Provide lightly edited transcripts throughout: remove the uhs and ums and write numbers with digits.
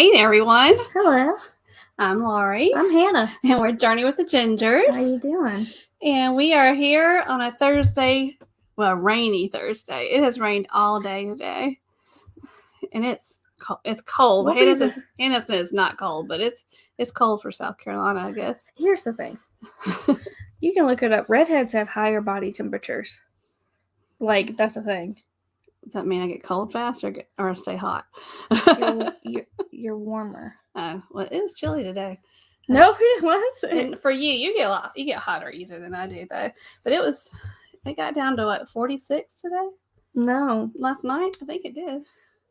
Hey there, everyone. Hello. I'm Laurie. I'm Hannah. And we're Journey with the Gingers. How you doing? And we are here on a Thursday, rainy Thursday. It has rained all day today. And it's cold. Hannah says it's not cold, but it's cold for South Carolina, I guess. Here's the thing. You can look it up. Redheads have higher body temperatures. Like, that's the thing. Does that mean I get cold fast or stay hot? You're warmer. Well, it was chilly today. No, it wasn't. And for you get hotter easier than I do though. But it got down to what, 46 today? No. Last night? I think it did.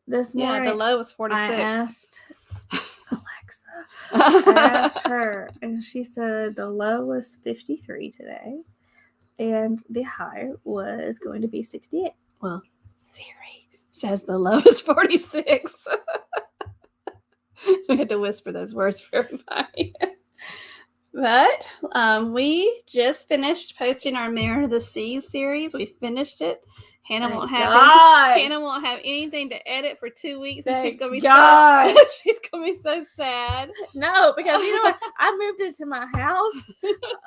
This morning. Yeah, the low was 46. I asked Alexa. I asked her, and she said the low was 53 today, and the high was going to be 68. Well, Siri says the low is 46. We had to whisper those words for everybody. But we just finished posting our Mirror of the Seas series. We finished it. Hannah won't have anything to edit for 2 weeks, and she's gonna be so sad. No, because you know what? I moved into my house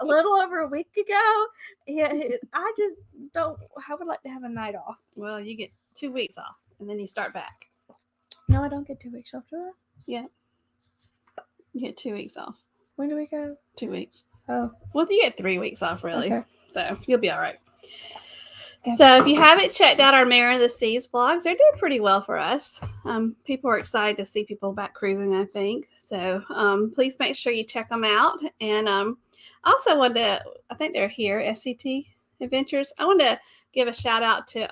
a little over a week ago. I just don't. I would like to have a night off. Well, you get 2 weeks off, and then you start back. No, I don't get 2 weeks off, do I? Yeah, you get 2 weeks off. When do we go? 2 weeks. Oh, well, you get 3 weeks off, really. Okay. So you'll be all right. So if you haven't checked out our Mirror of the Seas vlogs, they're doing pretty well for us. People are excited to see people back cruising, I think. So please make sure you check them out. And also I think they're here, SCT Adventures. I wanted to give a shout out to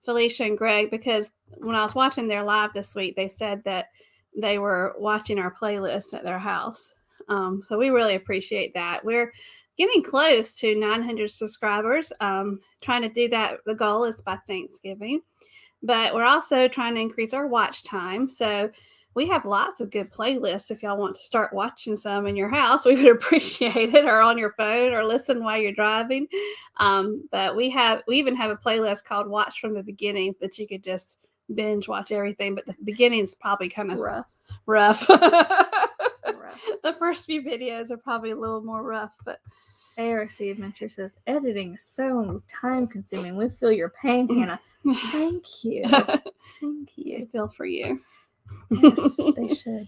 Felicia and Greg, because when I was watching their live this week, they said that they were watching our playlist at their house. So we really appreciate that. We're getting close to 900 subscribers. Trying to do that. The goal is by Thanksgiving, but we're also trying to increase our watch time. So we have lots of good playlists. If y'all want to start watching some in your house, we would appreciate it, or on your phone, or listen while you're driving. But we even have a playlist called Watch from the Beginnings that you could just binge watch everything. But the beginning's probably kind of rough. The first few videos are probably a little more rough, but ARC Adventure says editing is so time consuming. We feel your pain, Hannah. Thank you. Thank you. I feel for you. Yes, they should.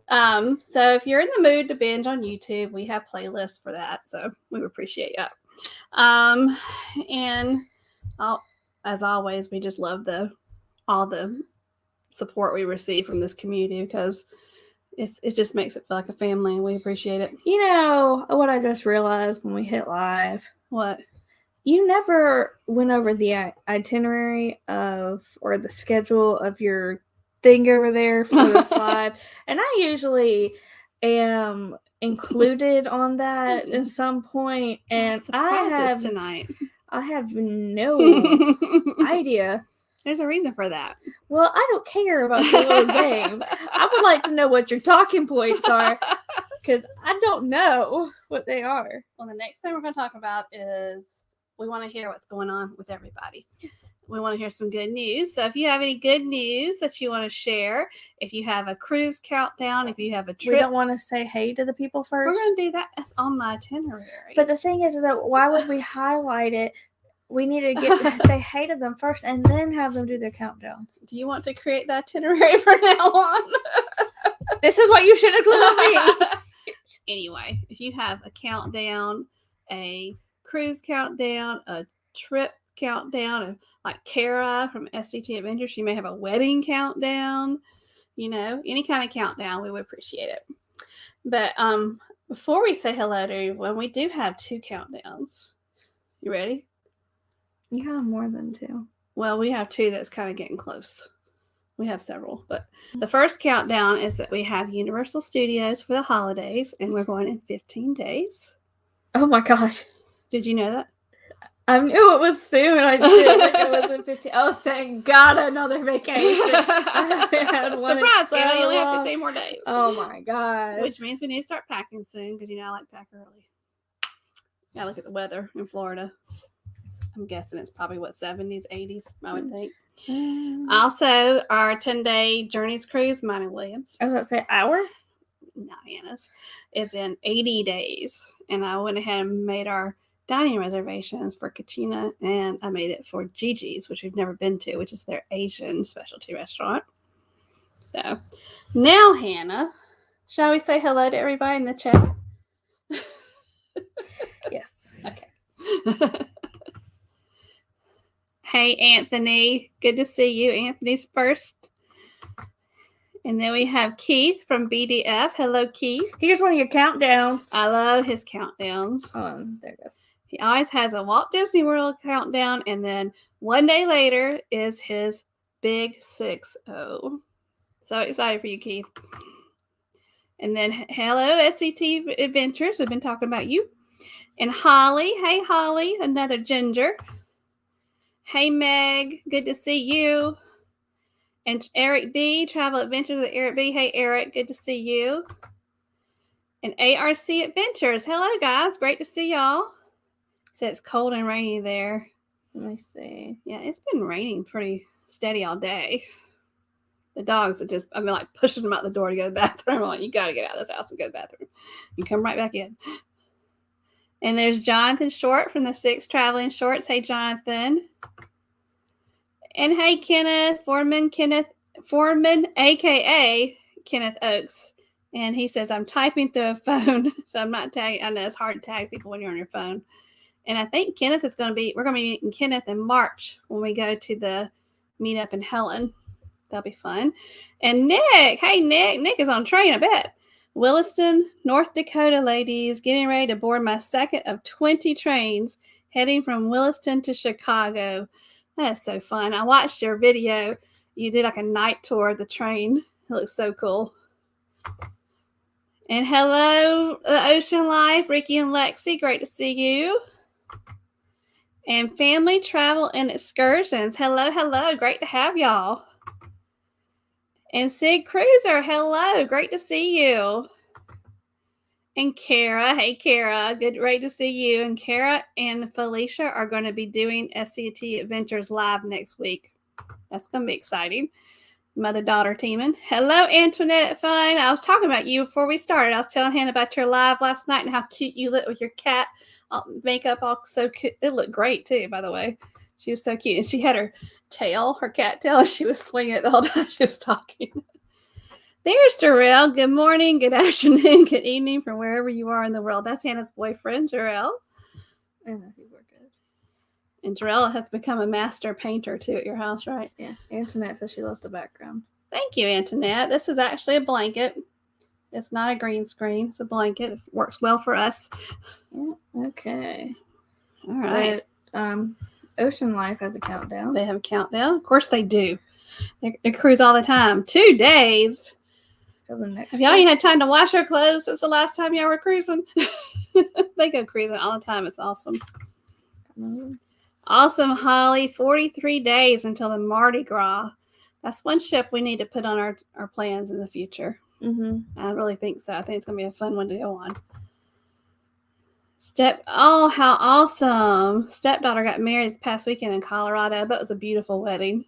So if you're in the mood to binge on YouTube, we have playlists for that. So we appreciate that. And as always, we just love all the support we receive from this community, because it just makes it feel like a family, and we appreciate it. You know what I just realized when we hit live? What? You never went over the itinerary or the schedule of your thing over there for this live, and I usually am included on that at some point, and I have no idea. There's a reason for that. Well, I don't care about the little game. I would like to know what your talking points are, because I don't know what they are. Well, the next thing we're going to talk about is we want to hear what's going on with everybody. We want to hear some good news. So if you have any good news that you want to share, if you have a cruise countdown, if you have a trip. We don't want to say hey to the people first. We're going to do that. That's on my itinerary. But the thing is that why would we highlight it? We need to say hey to them first and then have them do their countdowns. Do you want to create the itinerary from now on? This is what you should have told me. Anyway, if you have a countdown, a cruise countdown, a trip countdown, like Kara from SCT Adventures, she may have a wedding countdown. Any kind of countdown, we would appreciate it. But before we say hello to everyone, we do have 2 countdowns. You ready? You have more than 2. Well, we have 2 that's kind of getting close. We have several, but the first countdown is that we have Universal Studios for the holidays, and we're going in 15 days. Oh my gosh. Did you know that? I knew it was soon. I didn't think it was in 15. Oh, thank God, another vacation. Surprise, Hannah, you only have 15 more days. Oh my gosh. Which means we need to start packing soon, because I like to pack early. Gotta look at the weather in Florida. I'm guessing it's probably 70s, 80s, I would think. Also, our 10-day Journeys cruise, mine and Williams. I was about to say hour? Not Hannah's, is in 80 days. And I went ahead and made our dining reservations for Kachina, and I made it for Gigi's, which we've never been to, which is their Asian specialty restaurant. So now, Hannah, shall we say hello to everybody in the chat? Yes. Okay. Hey, Anthony. Good to see you. Anthony's first. And then we have Keith from BDF. Hello, Keith. Here's one of your countdowns. I love his countdowns. Oh, there it goes. He always has a Walt Disney World countdown, and then one day later is his big 6-0. So excited for you, Keith. And then hello, SCT Adventures. We've been talking about you. And Holly. Hey, Holly. Another ginger. Hey, Meg. Good to see you. And Eric B. Travel Adventures with Eric B. Hey, Eric. Good to see you. And ARC Adventures. Hello, guys. Great to see y'all. So it's cold and rainy there. Let me see. Yeah, it's been raining pretty steady all day. The dogs are just, I've been like pushing them out the door to go to the bathroom. I'm like, you got to get out of this house and go to the bathroom. You come right back in. And there's Jonathan Short from the 6 Traveling Shorts. Hey, Jonathan. And hey, Kenneth Foreman, a.k.a. Kenneth Oakes. And he says, I'm typing through a phone, so I'm not tagging. I know it's hard to tag people when you're on your phone. And I think Kenneth is we're going to be meeting Kenneth in March when we go to the meetup in Helen. That'll be fun. And Nick, hey, Nick is on train, I bet. Williston, North Dakota, ladies, getting ready to board my second of 20 trains heading from Williston to Chicago. That is so fun. I watched your video. You did like a night tour of the train. It looks so cool. And hello, Ocean Life, Ricky and Lexi. Great to see you. And Family Travel and Excursions. Hello. Great to have y'all. And Sig Cruiser. Hello. Great to see you. And Kara. Hey, Kara. Great to see you. And Kara and Felicia are going to be doing SCT Adventures live next week. That's going to be exciting. Mother-daughter teaming. Hello, Antoinette Fine. I was talking about you before we started. I was telling Hannah about your live last night and how cute you looked with your cat makeup all so cute. It looked great, too, by the way. She was so cute. And she had her tail, her cat tail, and she was swinging it the whole time she was talking. There's Jarrell. Good morning, good afternoon, good evening from wherever you are in the world. That's Hannah's boyfriend, Jarrell. I know he worked good. And Jarrell has become a master painter, too, at your house, right? Yeah. Antoinette says she loves the background. Thank you, Antoinette. This is actually a blanket. It's not a green screen. It's a blanket. It works well for us. Yeah. Okay. All right. But, Ocean Life has a countdown. They have a countdown. Of course they do. They cruise all the time. 2 days. Till the next Have y'all had time to wash your clothes since the last time y'all were cruising? They go cruising all the time. It's awesome. Awesome, Holly. 43 days until the Mardi Gras. That's one ship we need to put on our plans in the future. Mm-hmm. I really think so. I think it's going to be a fun one to go on. Oh, how awesome. Stepdaughter got married this past weekend in Colorado, but it was a beautiful wedding.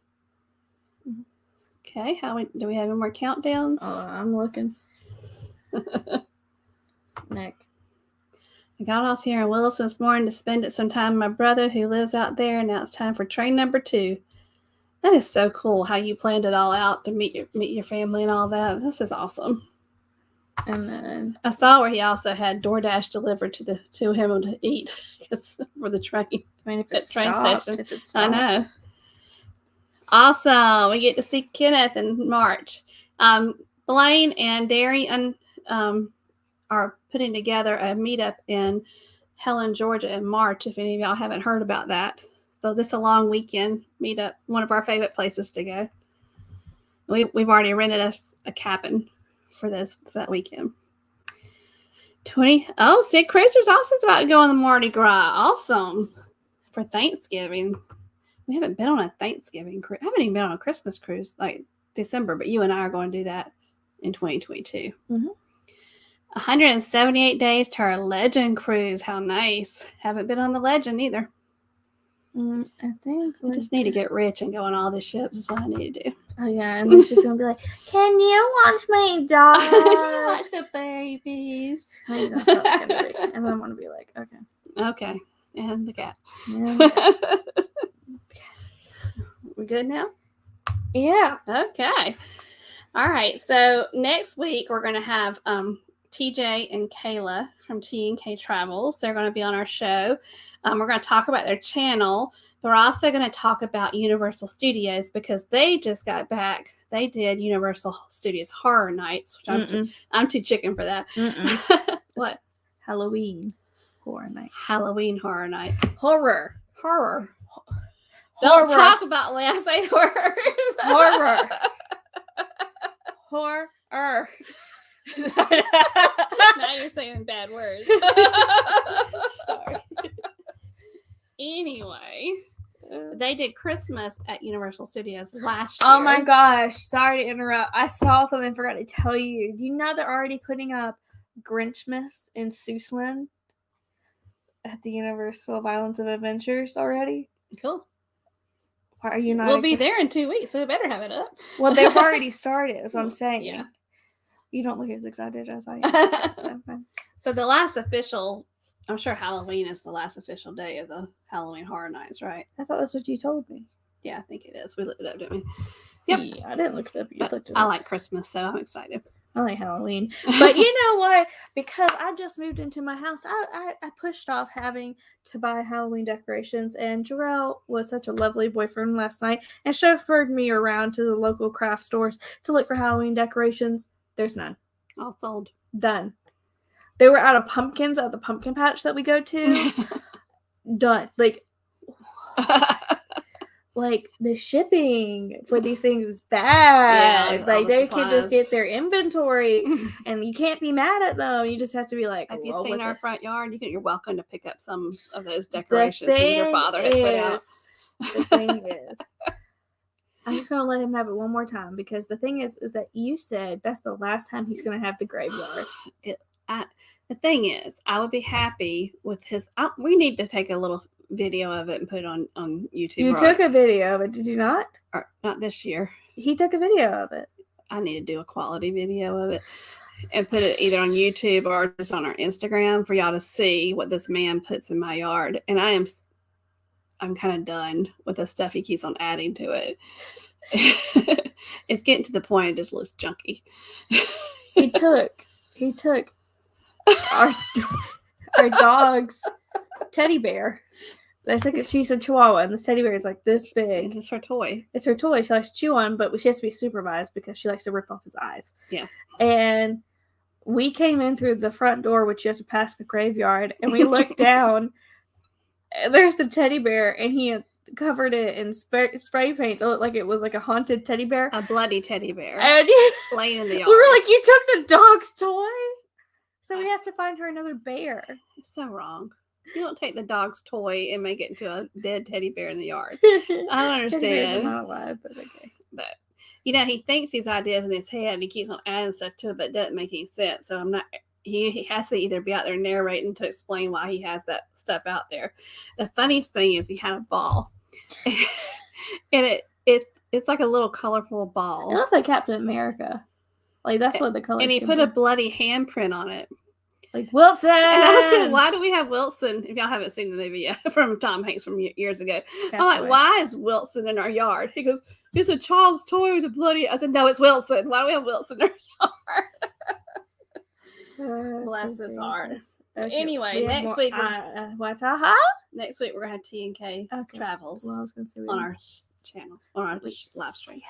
Okay, do we have any more countdowns? I'm looking. Nick. I got off here in Williston this morning to spend some time with my brother who lives out there, and now it's time for train number 2. That is so cool how you planned it all out to meet your family and all that. This is awesome. And then I saw where he also had DoorDash delivered to him to eat for the train. I mean, if it's train stopped, station. I I know. Awesome. We get to see Kenneth in March. Blaine and Darian are putting together a meetup in Helen, Georgia in March, if any of y'all haven't heard about that. So this is a long weekend meetup, one of our favorite places to go. We've already rented us a cabin for that weekend. Sig Cruisers also is about to go on the Mardi Gras. Awesome. For Thanksgiving. We haven't been on a Thanksgiving cruise. I haven't even been on a Christmas cruise like December, but you and I are going to do that in 2022. Mm-hmm. 178 days to our Legend cruise. How nice. Haven't been on the Legend either. I think I just need to get rich and go on all the ships. Is what I need to do. Oh yeah, and then she's gonna be like, "Can you watch my dog? Watch the babies." I know that's how it's gonna be. And then I'm gonna be like, "Okay, Okay, and the cat. yeah, We good now? yeah." Okay. All right. So next week we're going to have TJ and Kayla from T&K Travels. They're going to be on our show. We're going to talk about their channel, but we're also going to talk about Universal Studios because they just got back. They did Universal Studios Horror Nights, which I'm too chicken for that. What? Halloween Horror Nights. Halloween Horror Nights. Horror. Don't talk about last 8 words. Horror. Horror. Now you're saying bad words. Sorry. Anyway, they did Christmas at Universal Studios last year. Oh my gosh. Sorry to interrupt. I saw something and forgot to tell you. Do you know they're already putting up Grinchmas in Seussland at the Universal Islands of Adventures already? Cool. Why are you not? We'll be there in 2 weeks, so we better have it up. Well, they've already started, is what I'm saying. Yeah. You don't look as excited as I am. Okay. So the last official, I'm sure Halloween is the last official day of the Halloween Horror Nights, right? I thought that's what you told me. Yeah, I think it is. We looked it up, didn't we? Yep. Yeah, I didn't look it up. You looked it up. I like Christmas, so I'm excited. I like Halloween. But you know what? Because I just moved into my house, I pushed off having to buy Halloween decorations. And Jarrell was such a lovely boyfriend last night and chauffeured me around to the local craft stores to look for Halloween decorations. There's none. All sold. Done. They were out of pumpkins at the pumpkin patch that we go to. Done. Like the shipping for these things is bad. Yeah, like they supplies. could just get their inventory and you can't be mad at them. You just have to be like, have you roll seen with our it. front yard? You're welcome to pick up some of those The decorations from your father has put out. The thing is, I'm just gonna let him have it one more time because the thing is that you said that's the last time he's gonna have the graveyard. The thing is, I would be happy with his. We need to take a little video of it and put it on YouTube. You took a video of it, did you not? Or not this year. He took a video of it. I need to do a quality video of it and put it either on YouTube or just on our Instagram for y'all to see what this man puts in my yard. And I'm kind of done with the stuff he keeps on adding to it. It's getting to the point it just looks junky. He took our dog's teddy bear. She's a Chihuahua, and this teddy bear is like this big. It's her toy. It's her toy. She likes to chew on, but she has to be supervised because she likes to rip off his eyes. Yeah. And we came in through the front door, which you have to pass the graveyard, and we looked down. And there's the teddy bear, and he had covered it in spray paint to look like it was like a haunted teddy bear. A bloody teddy bear. And laying in the yard. we were like, you took the dog's toy? So we have to find her another bear. It's so wrong. You don't take the dog's toy and make it into a dead teddy bear in the yard. I don't understand. Teddy bears are not alive, but okay. But he thinks these ideas in his head and he keeps on adding stuff to it, but it doesn't make any sense. So he has to either be out there narrating to explain why he has that stuff out there. The funniest thing is he had a ball. And it's like a little colorful ball. It looks like Captain America. Like that's what the color. And he put a bloody handprint on it. Like Wilson. And I said, why do we have Wilson? If y'all haven't seen the movie yet, from Tom Hanks from years ago. I'm like, why is Wilson in our yard? He goes, it's a child's toy with a bloody. I said, no, it's Wilson. Why do we have Wilson in our yard? Bless his heart. Okay. Anyway, next week next week we're gonna have T&K Travels on our channel, on our live stream.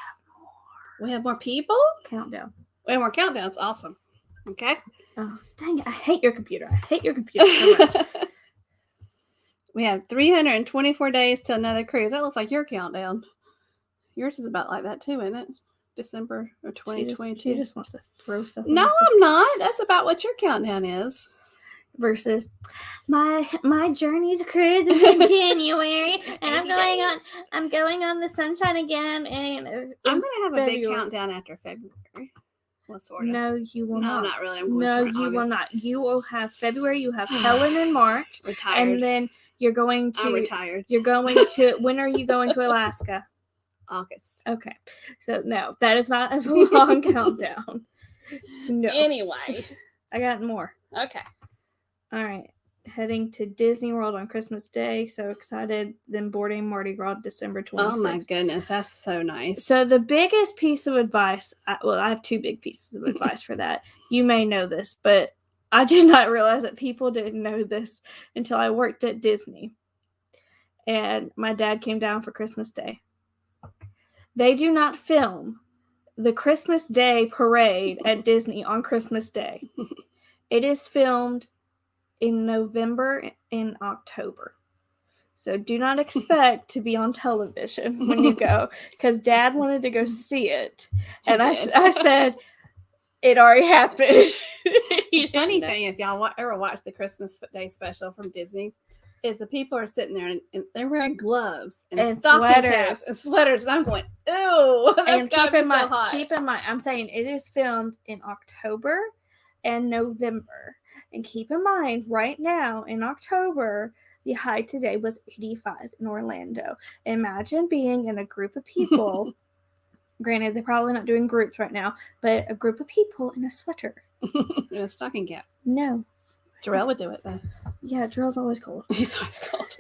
We have more people. Countdown. We have more countdowns. Awesome. Okay. Oh, dang it. I hate your computer. So much. We have 324 days till another cruise. That looks like your countdown. Yours is about like that too, isn't it? December of 2022. She just wants to throw stuff. No, I'm not. That's about what your countdown is. Versus my journey's cruise is in January, and I'm going on the Sunshine again. And I'm gonna have a big countdown after February. Well, sort of. No, you will not. No, not really. I'm going no, you will not. You will have February. You have Helen in March. Retired. And then You're going to. I'm retired. You're going to. When are you going to Alaska? August. Okay. So no, that is not a long countdown. No. Anyway. I got more. Okay. All right. Heading to Disney World on Christmas Day. So excited. Then boarding Mardi Gras December 26th. Oh my goodness. That's so nice. So the biggest piece of advice, I have two big pieces of advice for that. You may know this, but I did not realize that people didn't know this until I worked at Disney. And my dad came down for Christmas Day. They do not film the Christmas Day parade at Disney on Christmas Day. It is filmed in November and October. So do not expect to be on television when you go, because Dad wanted to go see it. And I said, it already happened. Funny thing, if y'all ever watch the Christmas Day special from Disney, is the people are sitting there and they're wearing gloves and stocking caps and sweaters. And I'm going, ew, that's gotta be so hot. Keep in mind, I'm saying it is filmed in October and November. And keep in mind, right now in October, the high today was 85 in Orlando. Imagine being in a group of people. Granted, they're probably not doing groups right now, but a group of people in a sweater. In a stocking cap. No. Jarrell would do it, though. Yeah, Jarrell's always cold. He's always cold.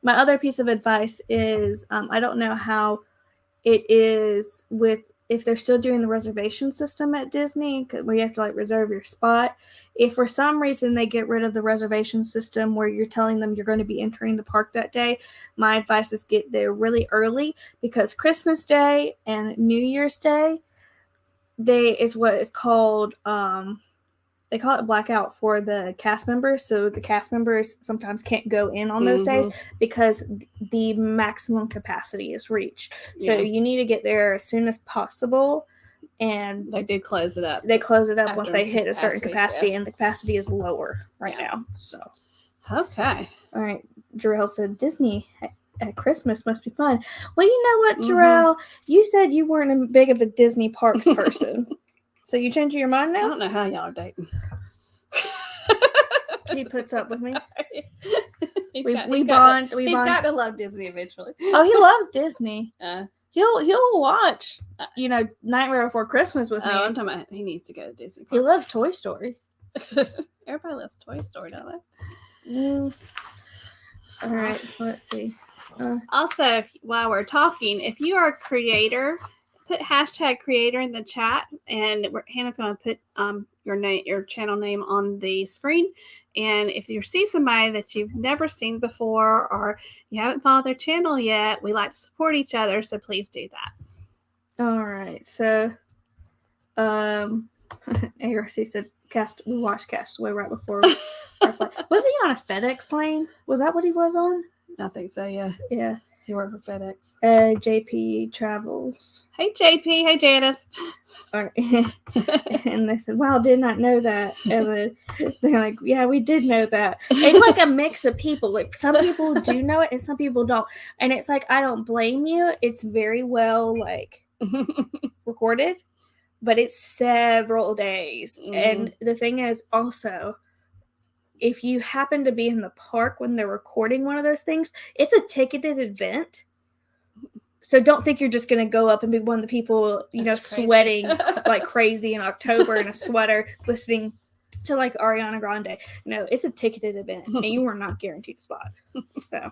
My other piece of advice is, I don't know how it is with, if they're still doing the reservation system at Disney, where you have to reserve your spot. If for some reason they get rid of the reservation system where you're telling them you're going to be entering the park that day, my advice is get there really early, because Christmas Day and New Year's Day, is what is called, they call it blackout for the cast members. So the cast members sometimes can't go in on those days because the maximum capacity is reached. So you need to get there as soon as possible. And they did close it up. They close it up once they hit a certain capacity, and the capacity is lower right now. So, okay. All right. Jarrell said Disney at Christmas must be fun. Well, you know what, Jarrell? You said you weren't a big of a Disney parks person. So you changing your mind now? I don't know how y'all are dating. He puts up with me. He's We got bond. to love Disney eventually. Oh, he loves Disney. He'll watch, Nightmare Before Christmas with me. Oh, I'm talking about he needs to go to Disney. He loves Toy Story. Everybody loves Toy Story, don't they? All right, let's see. Also, while we're talking, if you are a creator, put #creator in the chat, and Hannah's going to put your channel name on the screen. And if you see somebody that you've never seen before, or you haven't followed their channel yet, we like to support each other, so please do that. All right, so ARC said we watched Castaway right before our flight. Was he on a FedEx plane? Was that what he was on? I think so, yeah. Yeah. He worked for FedEx. JP Travels. Hey, JP. Hey, Janice. All right. And they said, wow, did not know that. And they're like, yeah, we did know that. It's like a mix of people. Like, some people do know it and some people don't. And it's like, I don't blame you. It's very well, recorded. But it's several days. And the thing is also, if you happen to be in the park when they're recording one of those things, it's a ticketed event. So don't think you're just going to go up and be one of the people, sweating like crazy in October in a sweater, listening to Ariana Grande. No, it's a ticketed event, and you are not guaranteed a spot. So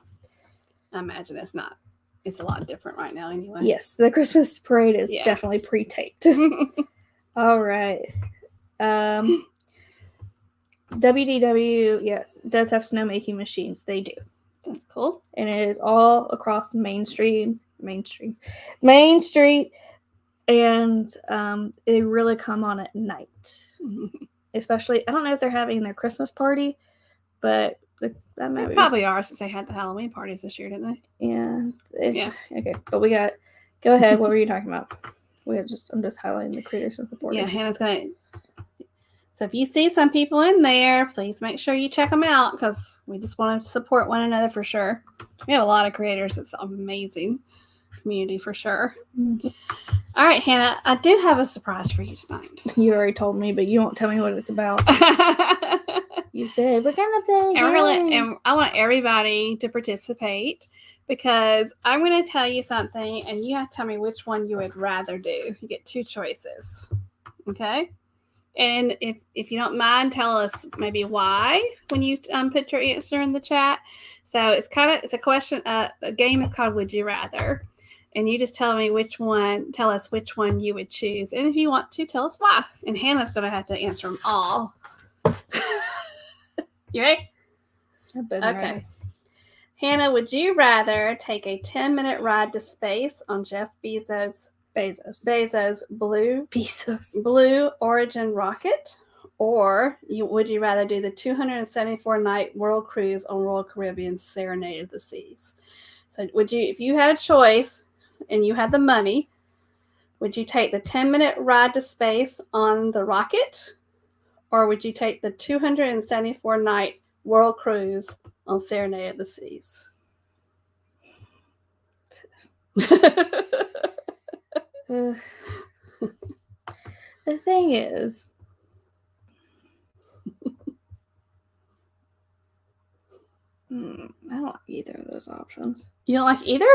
I imagine it's not. It's a lot different right now anyway. Yes, the Christmas parade is definitely pre-taped. All right. WDW, yes, does have snowmaking machines. They do. That's cool. And it is all across Main Street. And they really come on at night. Especially, I don't know if they're having their Christmas party, but that might they probably are, since they had the Halloween parties this year, didn't they? Yeah. Okay, but we got, go ahead. What were you talking about? I'm just highlighting the creators and supporters. Yeah, Hannah's going to. So if you see some people in there, please make sure you check them out, because we just want to support one another for sure. We have a lot of creators. It's amazing community for sure. All right, Hannah, I do have a surprise for you tonight. You already told me, but you won't tell me what it's about. You said we're gonna play. And I want everybody to participate because I'm going to tell you something, and you have to tell me which one you would rather do. You get 2 choices, okay? And if you don't mind, tell us maybe why when you put your answer in the chat. So it's a question. The game is called Would You Rather, and you just tell us which one you would choose, and if you want to, tell us why. And Hannah's going to have to answer them all. You ready? I've been Okay. ready. Hannah, would you rather take a 10-minute ride to space on Jeff Bezos' Blue Origin rocket, or would you rather do the 274-night world cruise on Royal Caribbean's Serenade of the Seas? So would you, if you had a choice and you had the money, would you take the 10-minute ride to space on the rocket, or would you take the 274-night world cruise on Serenade of the Seas? The thing is, I don't like either of those options. You don't like either?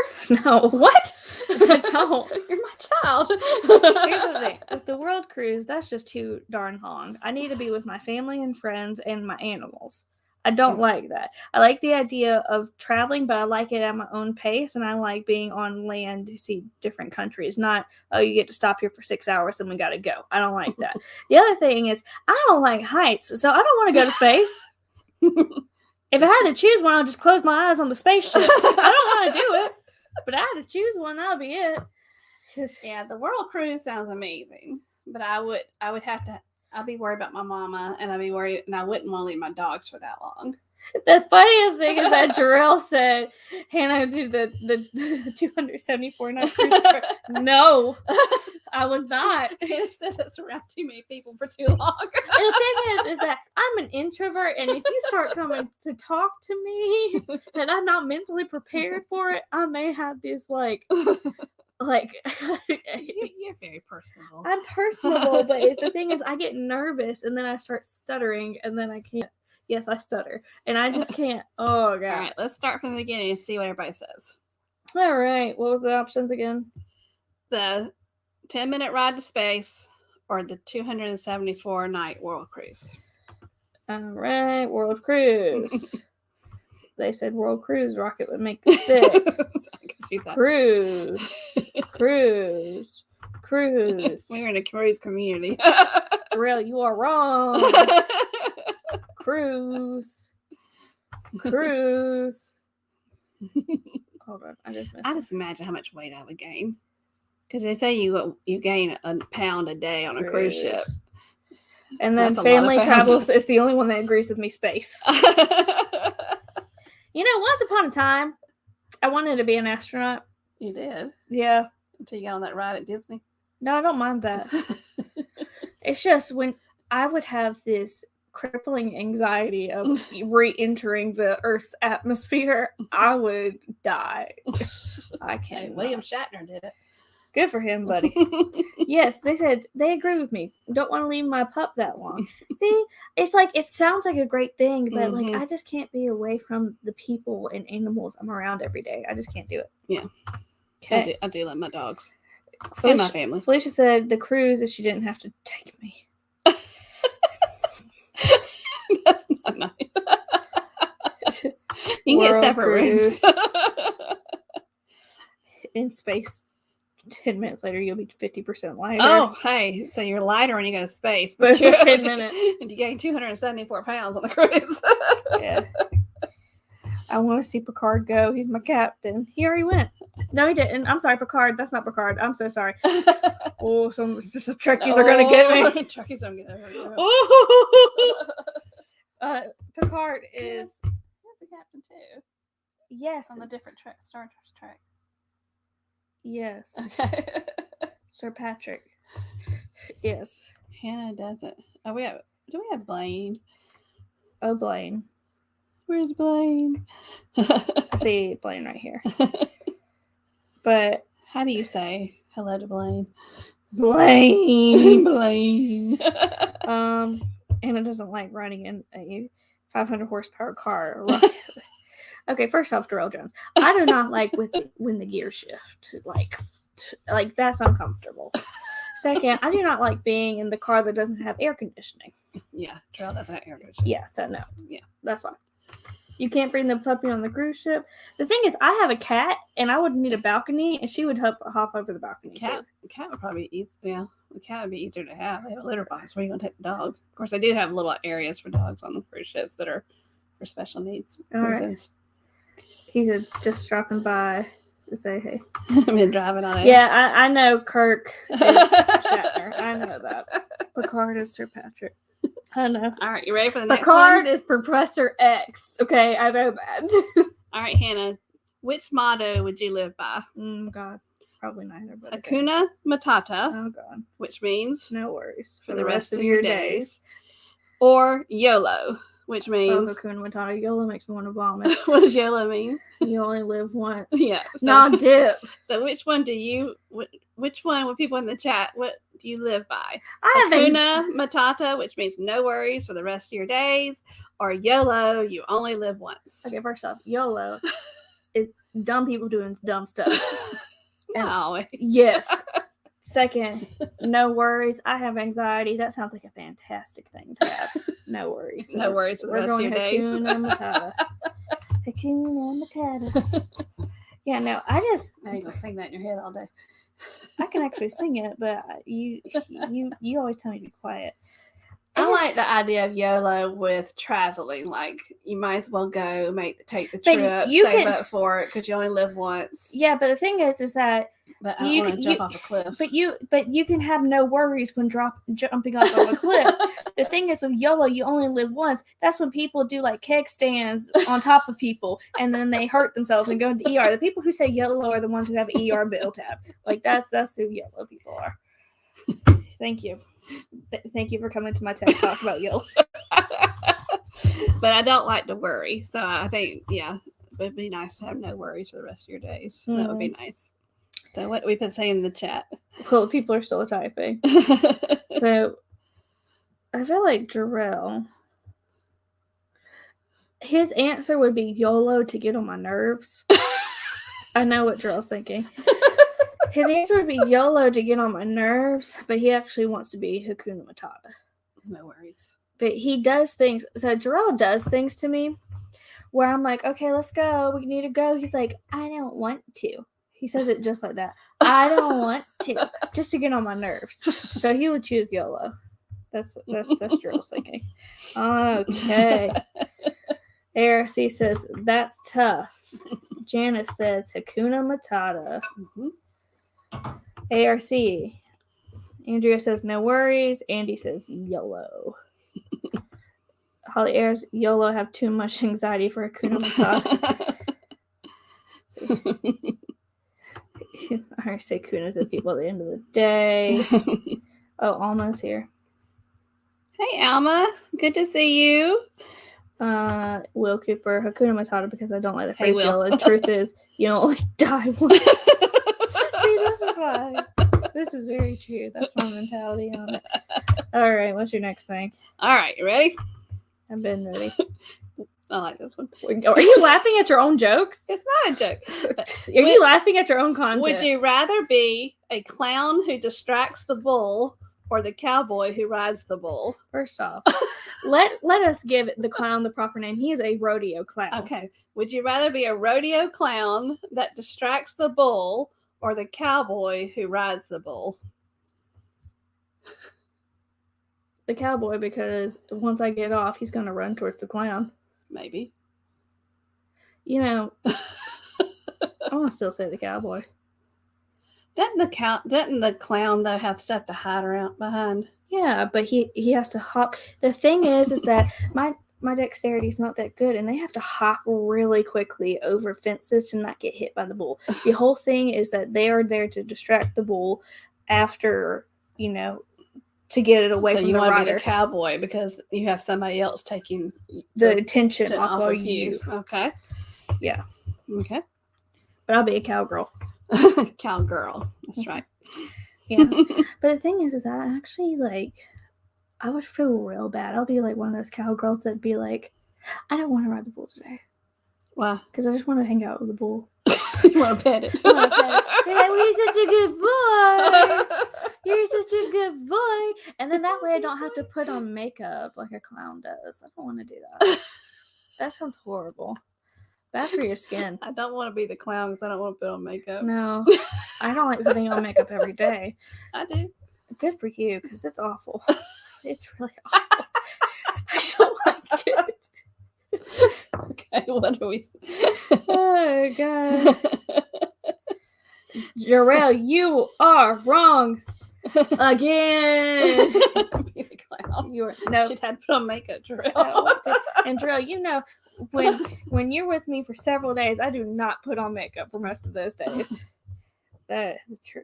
No. What? I don't. You're my child. Here's the thing. With the world cruise, that's just too darn long. I need to be with my family and friends and my animals. I don't like that. I like the idea of traveling, but I like it at my own pace, and I like being on land to see different countries. Not, oh, you get to stop here for 6 hours, then we got to go. I don't like that. The other thing is, I don't like heights, so I don't want to go to space. If I had to choose one, I'll just close my eyes on the spaceship. I don't want to do it, but I had to choose one. That'll be it. Yeah, the world cruise sounds amazing, but I would have to. I'd be worried about my mama, and I'd be worried, and I wouldn't want to leave my dogs for that long. The funniest thing is that Jarrell said, Hannah, do the 274 night cruise. No, I would not. It says it's around too many people for too long. And the thing is that I'm an introvert, and if you start coming to talk to me, and I'm not mentally prepared for it, I may have this like you're very personable. I'm personable, but the thing is, I get nervous, and then I start stuttering, and then I can't. Yes, I stutter, and I just can't. Oh god! All right, let's start from the beginning and see what everybody says. All right, what was the options again? The 10-minute ride to space, or the 274-night world cruise. All right, world cruise. They said world cruise rocket would make me sick. I can see that. Cruise. We're in a cruise community. Darrell, you are wrong. Cruise. Hold on, I just imagine how much weight I would gain. Because they say you gain a pound a day on a cruise ship. And then family travels is the only one that agrees with me. Space. Once upon a time, I wanted to be an astronaut. You did? Yeah. Until you got on that ride at Disney? No, I don't mind that. It's just when I would have this crippling anxiety of re-entering the Earth's atmosphere, I would die. I can't. Hey, William Shatner did it. Good for him, buddy. Yes, they said they agree with me. Don't want to leave my pup that long. See, it's like it sounds like a great thing, but like I just can't be away from the people and animals I'm around every day. I just can't do it. Yeah. Okay. I do love my dogs. Felicia, and my family. Felicia said the cruise if she didn't have to take me. That's not nice. You can get separate rooms. In space. 10 minutes later, you'll be 50% lighter. Oh, hey. So you're lighter when you go to space. But for 10 minutes. And you gain 274 pounds on the cruise. Yeah. I want to see Picard go. He's my captain. He already went. No, he didn't. I'm sorry, Picard. That's not Picard. I'm so sorry. Oh, some Trekkies are going to get me. Trekkies are going to get me. Picard is... He's the captain, too. Yes. On the different Star Trek. Yes. Okay. Sir Patrick. Yes. Hannah doesn't. Do we have Blaine? Oh, Blaine. Where's Blaine? I see Blaine right here. But how do you say hello to Blaine? Blaine. Blaine. And it doesn't like running in at you. 500 horsepower car. Okay, first off, Darrell Jones. I do not like when the gears shift. Like that's uncomfortable. Second, I do not like being in the car that doesn't have air conditioning. Yeah, Darrell doesn't have air conditioning. Yeah, so no. Yeah. That's why. You can't bring the puppy on the cruise ship. The thing is, I have a cat, and I would need a balcony, and she would hop over the balcony. The cat would probably be easy. Yeah, the cat would be easier to have. They have a litter box. Where are you going to take the dog? Of course, they do have little areas for dogs on the cruise ships that are for special needs reasons. Right. He's just dropping by to say hey. I've been driving on it. Yeah, I know Kirk is Shatner. I know that. Picard is Sir Patrick. I know. All right, you ready for the next Picard one? is Professor X. Okay, I know that. All right, Hannah, which motto would you live by? God, probably neither. But Hakuna Matata. Oh God, which means no worries for the rest of your days. Or YOLO, which means Hakuna Matata. YOLO makes me want to vomit. What does YOLO mean? You only live once. Yeah. So, Not dip. So which one which one with people in the chat, what do you live by? I have Hakuna Matata, which means no worries for the rest of your days, or YOLO, you only live once. Okay, first off, YOLO is dumb people doing dumb stuff. Not always. Yes. Second, no worries. I have anxiety. That sounds like a fantastic thing to have. No worries. No worries for the rest of your days. Hakuna Matata. Hakuna Matata. Yeah, no, I just... Now you're going to sing that in your head all day. I can actually sing it, but you always tell me to be quiet. I like the idea of YOLO with traveling. Like, you might as well go take the trip, save up for it because you only live once. Yeah, but the thing is that but I don't want to jump off a cliff. But you can have no worries when jumping off of a cliff. The thing is with YOLO, you only live once. That's when people do like keg stands on top of people, and then they hurt themselves and go into the ER. The people who say YOLO are the ones who have an ER bill tab. Like that's who YOLO people are. Thank you. Thank you for coming to my TED Talk about YOLO. But I don't like to worry. So I think, yeah, it would be nice to have no worries for the rest of your days. That would be nice. So what we've been saying in the chat. Well, people are still typing. So I feel like Jarrell, his answer would be YOLO to get on my nerves. I know what Jarrell's thinking. His answer would be YOLO to get on my nerves, but he actually wants to be Hakuna Matata. No worries. But he does things. So Jarrell does things to me where I'm like, okay, let's go. We need to go. He's like, I don't want to. He says it just like that. I don't want to. Just to get on my nerves. So he would choose YOLO. That's Jarrell's thinking. Okay. ARC says, that's tough. Janice says, Hakuna Matata. Mm-hmm. ARC. Andrea says, no worries. Andy says, YOLO. Holly airs, YOLO have too much anxiety for Hakuna Matata. I say Kuna to the people at the end of the day. Oh, Alma's here. Hey, Alma. Good to see you. Will Cooper, Hakuna Matata because I don't like the Hey, phrase Will. YOLO. The truth is, you don't only die once. See, this is why. This is very true. That's my mentality on it. All right, what's your next thing? All right, you ready? I've been ready. I like this one. Are you laughing at your own jokes? It's not a joke. Are you laughing at your own content? Would you rather be a clown who distracts the bull or the cowboy who rides the bull? First off, let us give the clown the proper name. He is a rodeo clown. Okay. Would you rather be a rodeo clown that distracts the bull or the cowboy who rides the bull? The cowboy, because once I get off, he's going to run towards the clown. Maybe. You know, I want to still say the cowboy. Doesn't the clown though have stuff to hide around behind? Yeah, but he has to hop. The thing is that my dexterity is not that good, and they have to hop really quickly over fences to not get hit by the bull. The whole thing is that they are there to distract the bull after, to get it away from the rider. So you want to be the cowboy because you have somebody else taking the attention off of you. Okay. Yeah. Okay. But I'll be a cowgirl. Cowgirl. That's right. Yeah. But the thing is that I actually I would feel real bad. I'll be like one of those cowgirls that'd be like, I don't want to ride the bull today. Why? Because I just want to hang out with the bull. You want to pet it? I wanna pet it. Be like, well, you're such a good boy. You're such a good boy. And then that way I don't have to put on makeup like a clown does. I don't want to do that. That sounds horrible. Bad for your skin. I don't want to be the clown because I don't want to put on makeup. No. I don't like putting on makeup every day. I do. Good for you, because it's awful. It's really awful. I don't like it. Okay, what do we Oh, God. Jarrell, you are wrong again. be the clown? You are no. She'd had to put on makeup, Jarrell. I don't want to. And Jarrell, you know, when you're with me for several days, I do not put on makeup for most of those days. That is true.